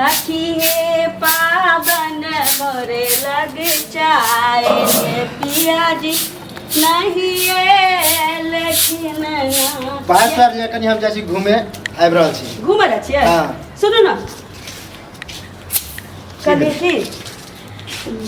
सखी हे पावन मोरे लग जाए पिया जी नहीं लेकिन पास पर जे कनी हम जासी घूमे आबि रहल छी घूमे रहल छियै हां सुनू ना कभी की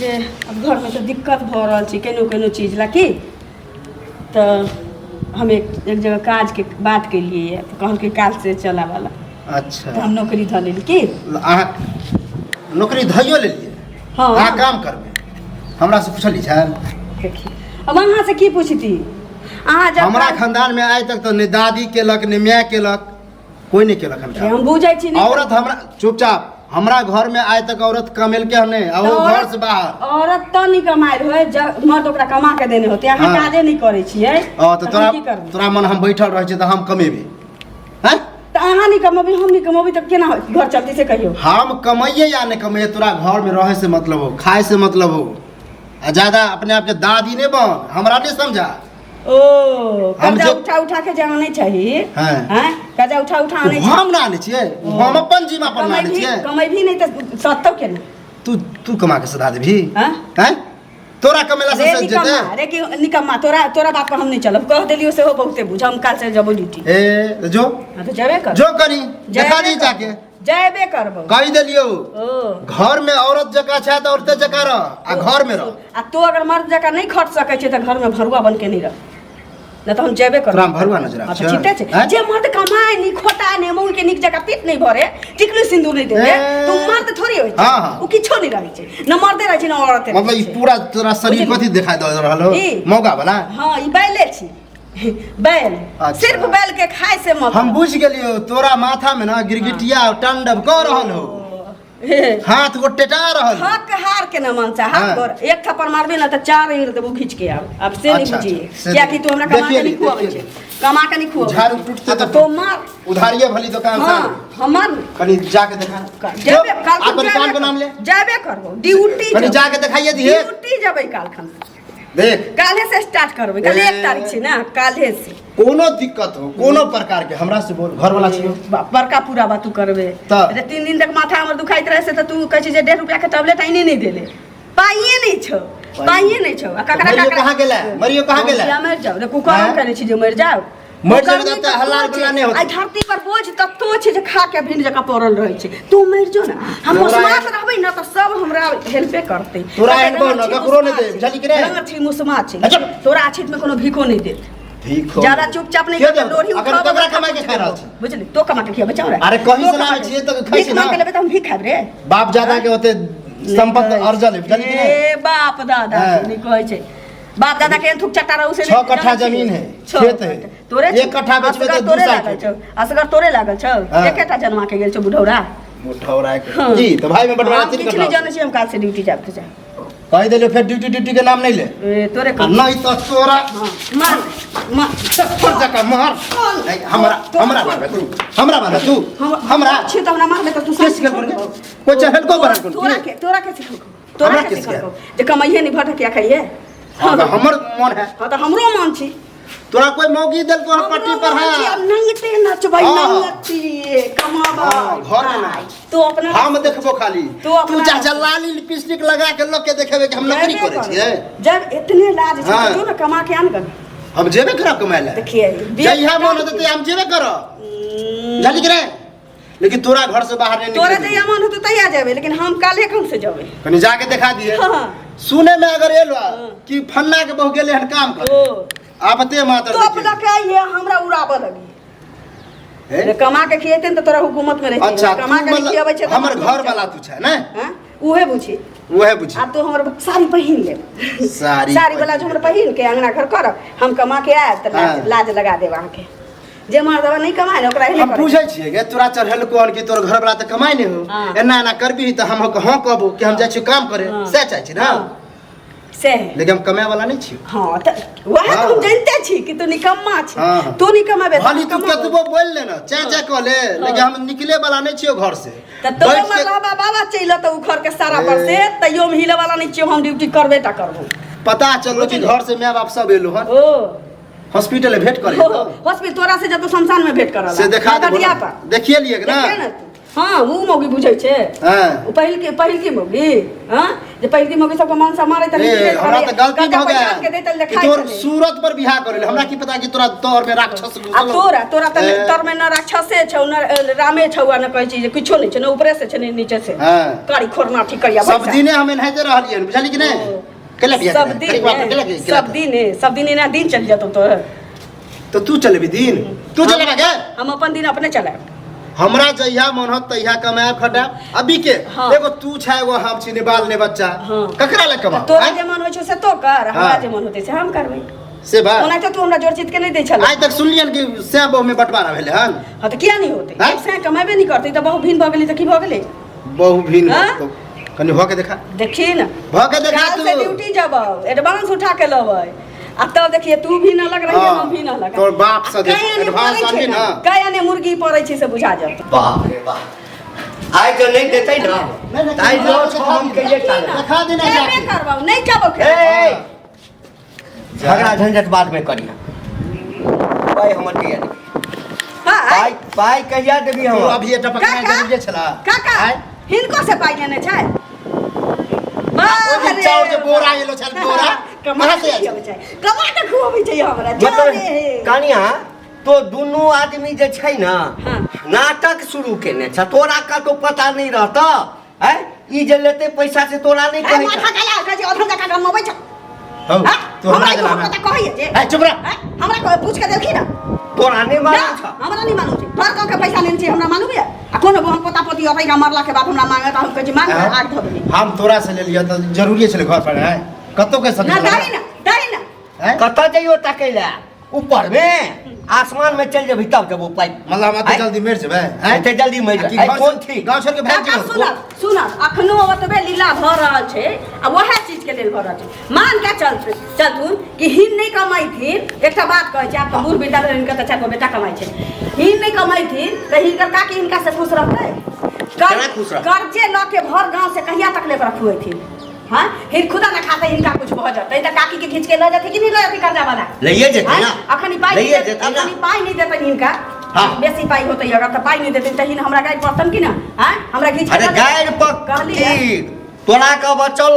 जे अब घर में तो दिक्कत भ रहल छी केनो चीज ला की तो हम एक जगह काज के बात के लिए है तो कहल के काल से चला वाला अच्छा तो हम नौकरी ध लेली की अहाँ नौकरी धइयो लेलिए हां अहाँ काम करबे हमरा से पूछली छै देखी अब अहाँ से की पूछती अहाँ जब हमरा खानदान में आज तक तो ने दादी केलक ने माय केलक कोई नहीं केलक हम बुझै छी नहीं औरत हमरा चुपचाप हमरा घर में आज तक औरत कमेल के हमने और घर से बाहर औरत तो नहीं कमाई होय जब मर्द ओकरा कमा के देने होते अहाँ काजे नहीं करे छियै तो तोरा मन हम बैठल रह छै त हम कमेबे हैं तो अहाँ नहीं कमेबे हम नहीं कमेबे तो केना घर चलती से कहियो हम कमाइए या नहीं कमाइए तोरा घर में रहे से मतलब हो खाए से मतलब हो ज्यादा अपने आप के दादी नहीं बन हमरा नहीं समझा ओ कर्जा उठा के जाना नहीं चाहिए हैं कर्जा उठा आने हम ना आने छिए हम अपन जीवा पर ना आने छिए कमाई भी नहीं तो सत्तो के ना तू कमा के सदा देबी हैं तोरा कमेला से सज जेते अरे कि निकम्मा तोरा बात पर हम नहीं चलब कह देलियो से हो बहुते बुझ हम काल से जब ड्यूटी ए जो तो जाबे कर जो करी देखा दी जाके जाबे करबो कहि देलियो घर में औरत जका छै त औरते जका रह आ घर में रह आ तो अगर मर्द जका नहीं खट सकै छै त घर में भरुआ बन के नहीं रह न तो हम जेबे करब राम भरुआ नजर आछे चिट्टे छै जे मर्द कमाए नहीं खोटा नहीं मूल के निक जका पेट नहीं भरे टिकली सिंदूर नहीं देबे तो मर्द थोड़ी होय छै ओ किछो नहीं रहै छै न मर्दे रहै छै न औरते मतलब ई पूरा तोरा शरीर कथि देखाय द रहल हो मौगा वाला हां ई बैले छी बैल सिर्फ बैल के खाए से मत हम बुझ गेलियो तोरा माथा में ना गिरगिटिया टंडब क रहल हो हाथ को टेटा रहल हक हार के न मन चाह हाथ गोर एक थप्पड़ मारबे ना त चार ईर देबो खींच के अब से नहीं बुझिए क्या कि तू हमरा कमा के नहीं खुआबै छै कमा के नहीं खुआबै झाड़ू टूटते तो मार उधारिये भली दुकान से हमर कनी जाके देखा जेबे काल अपन दुकान के नाम ले जेबे करबो ड्यूटी कनी जाके दिखाइए दिए ड्यूटी जेबे काल खन देख काले से स्टार्ट करबे काल 1 तारीख छै ना काले से कोनो दिक्कत हो कोनो प्रकार के हमरा से बोल घर वाला छियो बड़का पूरा बात तू करबे रे 3 दिन तक माथा हमर दुखाइत रहे से त तू कहै छै जे 1.5 रुपया के टैबलेट आइने नहीं देले पाइए नहीं छौ आ ककरा कहां गेला मरियो कहां गेला मर जाओ रे कुकर करे छी जे मर जाओ मर जाओ त हल्ला गुला नहीं होत आई धरती पर बोझ तत्तो छै जे खा के भिन जका पड़ल रहै छै तू मर जो ना हम मुसमात रहबै ना त सब हमरा हेल्पे करतै तोरा हेल्प न ककरो नहीं दे बुझली कि रे रंग छी मुसमात छै तोरा आछित में कोनो भीखो नहीं देत भीखो ज्यादा चुपचाप नहीं कर लोरी उठा ककरा कमाई के खा रहल छी बुझली तो कमा के खिया बचाओ रे अरे कहीं से लाल छिए त खाइ छी ना के लेबे त हम भीख खाब रे बाप ज्यादा के होते संपत्ति अर्जन बुझली कि ए बाप दादा नहीं कहै छै बाप दादा के थुक चट्टा रहू से 6 कट्ठा जमीन है खेत है तोरे 1 कट्ठा बेचबे त तोरे लागल छौ असगर तोरे लागल छौ एकेटा जन्मा के गेल छौ बुढ़ौरा के जी तो भाई में बटवारा 3 कट्ठा किछ जाने छी हम काल से ड्यूटी जाब जा कह देले फिर ड्यूटी के नाम नहीं ले ए तोरे नहीं तो तोरा मार चप्पल जका मार हमरा मार तू हमरा छी त हमरा मारबे त तू केस कर कोई चहल को बना तोरा के सिखल तोरा के सिखल जे कमाइए नहीं भटकिया खाइए हमर मन है हां त हमरो मन छी तोरा कोई मौगी देल तो पट्टी पर है अब नंगते नचबै नंगती कमाबा घर में तो अपना हम देखबो खाली तू चाचा लाली लिपस्टिक लगा के लोग के देखेबे कि हम नौकरी करे छिए जब इतने लाज छै तो ना कमा के आन कर हम जेबे करब कमाए ला देखिए जइहा मन होते हम जेबे करब जानी कि रे लेकिन तोरा घर से बाहर नहीं तोरा जइहा मन होते तैया जेबे लेकिन हम काले खन से जेबे कनी जाके दिखा दिए सुने में अगर एलो कि फन्ना के बहु गेले हन काम कर आपते मातर तो अपना के ये हमरा उड़ाबे लगी रे कमा के खिएते त तोरा हुकूमत में रह अच्छा कमा के खियाबै छै हमर घर वाला तू छै ना हां उहे बुझी आ तो हमर साड़ी पहिन ले साड़ी वाला जो हमर पहिन के अंगना घर कर हम कमा के आए त लाज लगा देब आहाँ के जे मर्दवा नहीं कमाए ना ओकरा हेले हम पूछै छिए गे तोरा चढ़ल कोन कि तोर घर वाला त कमाई नहीं हो एना एना करबी त हम हां कहबो कि हम जाय छी काम करे से चाहि छी ना से लेकिन हम कमाए वाला नहीं छी हां त वह तो हम जानते छी कि तू निकम्मा छी तू नहीं कमाबे खाली तू कतबो बोल ले ना चाचा कह ले लेकिन हम निकले वाला नहीं छियो घर से त तो मतलब बाबा चइल त उ घर के सारा पर से तइयो में हिले वाला नहीं छियो हम ड्यूटी करबे ता करबो पता चलो कि घर से माय बाप सब एलो हन हॉस्पिटल में भेंट करे हॉस्पिटल तोरा से जब तो शमशान में भेंट करला से देखा देखिए लिए ना हाँ वो मौगी बुझै छे हां ओ पहिल की मौगी हां जे पहिल की मौगी सबके मन से मारे त हमरा त गलती भ गया के देतल कि तोर सूरत पर बियाह करले हमरा की पता कि तोरा तोर में राक्षस आ तोरा त तोर में न राक्षसे छौ न रामे छौ न कहै छी जे किछो नै छै न ऊपरे से छै न नीचे से हां कारी खोरना ठीक करिया सब दिने हमें नहाते रहलिए बुझली कि नहीं केला बियाह सब दिन ना दिन चल जतो तो तू चलेबी दिन तू चलेबा के हम अपन दिन अपने चलाए हमरा जहिया मन होत तहिया कमाए खटा अभी के एगो तू छै एगो हम छी ने बाल ने बच्चा ककरा ले कमा तोरा जे मन होय छै से तो कर हमरा जे मन होते से हम करबै से बात ओना तो तू हमरा जोर चित के नहीं दे छल आज तक सुनलियन कि से बहु में बंटवारा भेले हन हां तो किया नहीं होते एक से कमाबे नहीं करते तो बहु भिन भ गेली त की भ गेले बहु भिन कनी हो के देखा देखी ना भ के देखा तू से ड्यूटी जब एडवांस उठा के लबै अब तो देखिए तू भी न लग रही है हम भी न लगा तोर बाप से देख एडवांस आनी ना काया ने मुर्गी पड़ै छै से बुझा जात बाप रे बाप आइ तो नहीं देतै ना ताई जो हम के ये दिखा देना जाके करबाऊ नहीं जाबो के ए झगड़ा झंझट बाद में करिया पाई हमर के हां पाई कहिया देबी हम अभी एटा पकड़ा जरूरी छला काका हिनको से पाई लेने छै ओ चाउर जे बोरा एलो छल बोरा कहाँ से कमा के खुआबै छै हमरा मतलब कनिया तो दुनू आदमी जे छै ना नाटक शुरू केने छ तोरा का तो पता नहीं रहता है ई जे लेते पैसा से तोरा नहीं कहै माथा काला का जे अधन का कमाबै छ तो हमरा के पता कहै जे ए चुप रह हमरा पूछ के देखी ना तोरा नहीं मालूम छ हमरा नहीं मालूम छै तोर का पैसा लेने छै हमरा मालूम है आ कोनो हम पता पति अबै का मरला के बाद हमरा मांगे त हम कहै छी मांग आग ध देली हम तोरा से ले लिया त जरूरी छले घर पर है कतो के सब ना दाई ना कत जइयो तकैला ऊपर में आसमान में चल जेबी तब जब वो पाई मतलब हम जल्दी मर जेबै एते जल्दी मर जा कौन थी गांव छोड़ के भाग जेबै सुन अखनो ओतबे लीला भ रहल छै आ वहे चीज के लेल भ रहल छै मान के चलथुन कि हिन नहीं कमाइथिन एकटा बात कहै छै आप तो बूढ़ बिरधा इनका त चार गो बेटा कमाइ छै हिन नहीं कमाइथिन त हिनकर काकी इनका से खुश रहतै कर्जे ल के भर गांव से कहिया तक ले रखुएथिन हां फिर खुदा ना खाते इनका कुछ भ जाते त काकी के खींच के ले जाते कि नहीं ले जाते कर्जा वाला लइए जेते ना अखनी पाई नहीं देते इनका बेसी पाई होते अगर त पाई नहीं देते त हिन हमरा गाय पड़तन कि ना हां हमरा खींच अरे गाय पक तोरा का बचल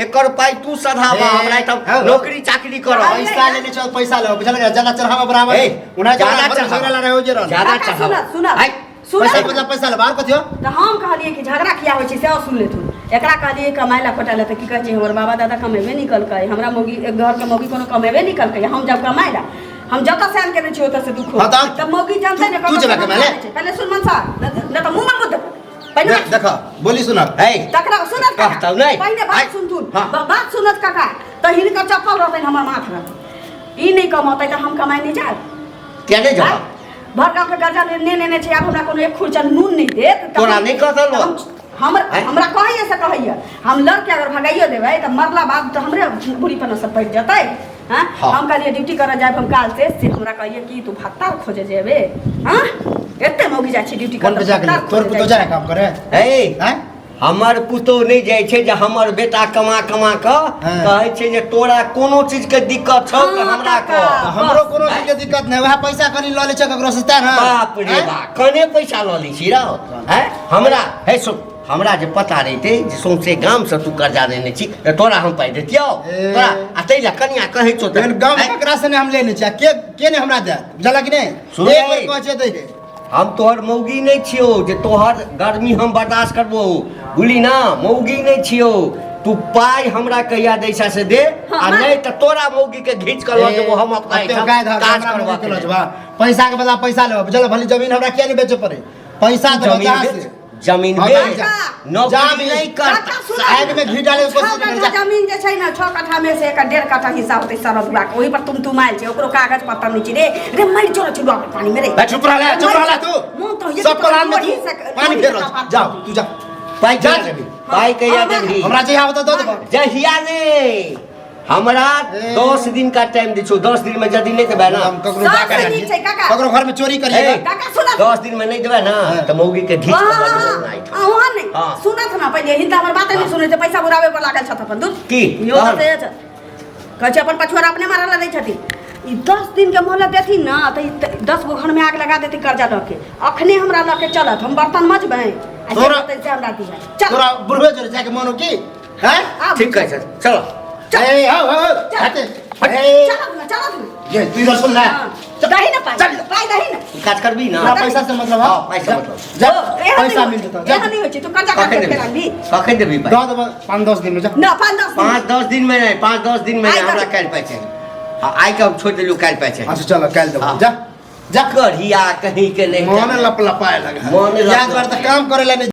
एकर पाई तू सधावा हमरा त नौकरी चाकरी कर पैसा लेने चल पैसा ले बुझल ज्यादा चढ़ावा बराबर उना ज्यादा चढ़ावा रहे हो जे रह ज्यादा चढ़ावा सुन पैसा ले बाहर कथियो त हम कहलिए कि झगड़ा किया होय छै से सुन ले तू एकरा कहलिए कमाइला खोटाला त की कहै छै हमर बाबा दादा कमेबे निकल के हमरा मौगी एक घर के मौगी कोनो कमेबे निकल के हम जब कमाइला हम जत से आन के नहीं छियो त से दुख हो त मौगी जानते ने तू चला कमाले पहले सुन मन सा न त मुंह में मुद्दा पहले देखा बोली सुना ए तकरा सुनत कहता नहीं पहले बात सुन तू बात सुनत काका त हिनकर चप्पल रहतै हमर माथ रहतै ई नहीं कमातै त हम कमाई नहीं जाब क्या नहीं जा भर गांव के कर्जा ने छै अब हमरा कोनो एक खुरचन नून नहीं देत तोरा नहीं कहतल हमरा कहैया से कहैया हम लड़के अगर भगाइयो देबै त मरला बाद त हमरे बुढ़ी पर सब बैठ जतै हां हम कहलिए ड्यूटी करे जाब हम काल से हमरा कहैया कि तू भत्ता खोजे जेबे हां एते मौगी जाइ छी ड्यूटी करे तोर पुतो जाय काम करे ए हमर पुतो नहीं जाय छै जे हमर बेटा कमा कमा क कहै छै जे तोरा कोनो चीज के दिक्कत छौ त हमरा क हमरो कोनो चीज के दिक्कत नै वह पैसा कनी ल ले छ ककरो से त ना बाप रे बाप कने पैसा ल ली छी रहो हैं हमरा हे सो हमरा जे पता रहिते जे सौंसे गाम से तू कर्जा लेने छी त तोरा हम पाई देतियो तोरा आ तैला कनिया कहै छौ त गाम ककरा से हम लेने छी के ने हमरा दे बुझला कि नहीं एक बेर कहै छै दे दे हम तोहर मौगी नहीं छियो जे तोहर गर्मी हम बर्दाश्त करबो बुली ना मौगी नहीं छियो तू पाई हमरा कहिया दैसा से दे आ नहीं त तोरा मौगी के घींच कर ल देबो हम अपना काज करबा पैसा के बदला पैसा लेबो बुझल भली जमीन हमरा किया नहीं बेचे पड़े पैसा तो जमीन से जमीन बेच नौकरी नहीं करता साइड में घी डाले उसको जमीन जे छै ना 6 कट्ठा में से 1.5 कट्ठा हिस्सा होते सरब दुआ के ओही पर तुम आइल छै ओकरो कागज पत्तर नहीं छै रे मर जोर छुडा पानी में रे चुप रह तू सब प्लान में तू पानी फेर जाओ तू जा पाई जा पाई कहिया देबी हमरा जे आवत दो दे जहिया ने हमरा 10 दिन का टाइम दी छो 10 दिन में जल्दी नहीं देबे ना हम ककरो जा कर ककरो घर में चोरी करिए काका सुन 10 दिन में नहीं देबे ना त मौगी के घीच के आ वहां नहीं सुनत ना पहले हिंदा हमर बात नहीं सुनै छै पैसा बुरावे पर लागल छत अपन दूध की यो कहै छै अपन पछुआर अपने मारला दै छथि ई 10 दिन के मोहलत देती ना तो 10 गो घर में आग लगा देती कर्जा लके। अखने हमरा लके चलत हम बर्तन मजबै आ तोरा- से हमरा दिया चल तोरा बुढ़वे जोरे जाके मानो की हैं ठीक है सर चलो ए हो खाते ए चल ये तू इधर सुन ले दही ना पाई चल। पाई दही ना काज करबी ना ना पैसा से मतलब हाँ, पैसा मतलब। जब पैसा मिल जेतो एहन नहीं होय छै तू कर्जा कखन काट के देबी रांधी कखन देबी पाई दो दो 5-10 दिन में जा ना 5-10 5-10 दिन में नहीं 5-10 दिन में नहीं आइ हमरा कर। काल पाई चाहिए हाँ, आइ के हम छोड़ दिलू काल पाई चाहिए अच्छा चलो कल दो हाँ। जा जा करिया कहीं के नहीं मन लपलपाए लगा मन लप- याद बार तो काम करे ला नहीं